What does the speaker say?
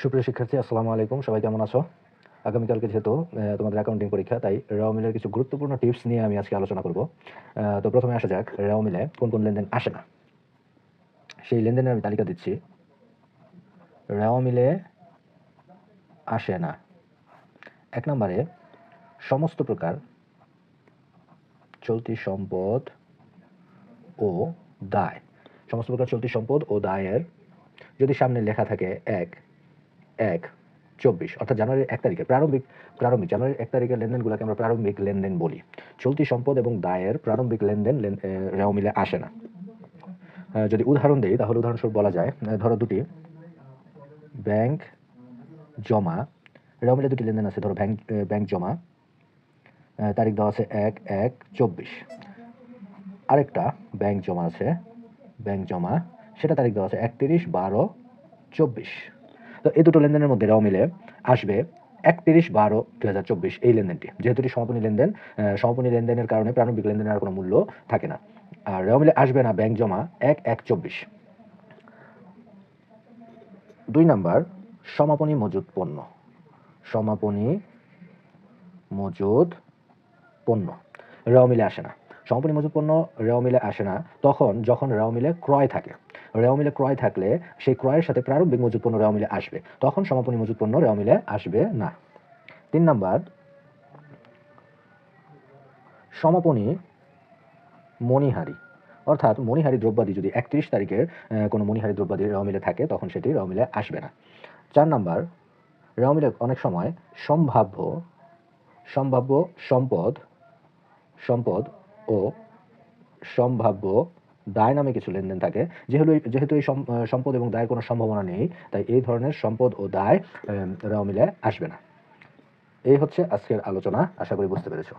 সুপ্রিয় শিক্ষার্থী, আসসালামু আলাইকুম। সবাই কেমন আছো? আগামীকালকে যেহেতু তোমাদের অ্যাকাউন্টিং পরীক্ষা, তাই রেওয়া মিলের কিছু গুরুত্বপূর্ণ টিপস নিয়ে আমি আজকে আলোচনা করব। তো প্রথমে আসা যাক, রেওয়া মিলে কোন কোন লেনদেন আসে না। সেই লেনদেনের আমি তালিকা দিচ্ছি। রেওয়া মিলে আসে না, 1 নম্বরে সমস্ত প্রকার চলতি সম্পদ ও দায়। সমস্ত প্রকার চলতি সম্পদ ও দায়ের যদি সামনে লেখা থাকে 1/1/24, অর্থাৎ জানুয়ারির 1 তারিখে প্রারম্ভিক জানুয়ারির 1 তারিখের লেনদেনগুলোকে আমরা প্রারম্ভিক লেনদেন বলি। চলতি সম্পদ এবং দায়ের প্রারম্ভিক লেনদেন রেওয়া মিলে আসে না। যদি উদাহরণ দেই তাহলে উদাহরণস্বরূপ বলা যায়, ধরো দুটি ব্যাংক জমা, রেওয়া মিলে দুটি লেনদেন আছে। ধরো ব্যাংক জমা, তারিখ দেওয়া আছে 1/1/24। আরেকটা ব্যাংক জমা আছে, ব্যাংক জমা, সেটা তারিখ দেওয়া আছে 31/12/24। তো এই দুটো লেনদেনের মধ্যে রেওয়া মিলে আসবে 31/12/2024 এই লেনদেনটি। যেহেতু এটি সমাপনী লেনদেন, সমাপনী লেনদেনের কারণে প্রারম্ভিক লেনদেনের আর কোনো মূল্য থাকে না। আর রেওয়া মিলে আসবে না ব্যাংক জমা 1/1/24। 2 নাম্বার, সমাপনী মজুদ পণ্য। সমাপনী মজুদ পণ্য রেওয়া মিলে আসে না। সমাপনী মজুদ পণ্য রেওয়া মিলে আসে না যখন রেওয়া মিলে ক্রয় থাকে। রেওয়া মিলে ক্রয় থাকলে সেই ক্রয়ের সাথে প্রারম্ভিক মজুদ পণ্য রেওয়া মিলে আসবে, তখন সমাপনী মজুদ পণ্য রেওয়া মিলে আসবে না। 3 নাম্বার, সমাপনী মণিহারি, অর্থাৎ মণিহারি দ্রব্যাদি যদি 31 তারিখের কোনো মণিহারি দ্রব্যাদি রেওয়া মিলে থাকে, তখন সেটি রেওয়া মিলে আসবে না। 4 নাম্বার, রেওয়া মিলে অনেক সময় সম্ভাব্য সম্পদ ও সম্ভাব্য দায় নামে কিছু লেনদেন থাকে। যেহেতু এই সম্পদ এবং দায়ের কোনো সম্ভাবনা নেই, তাই এই ধরনের সম্পদ ও দায় রেওয়া মিলে আসবে না। এই হচ্ছে আজকের আলোচনা। আশা করি বুঝতে পেরেছো।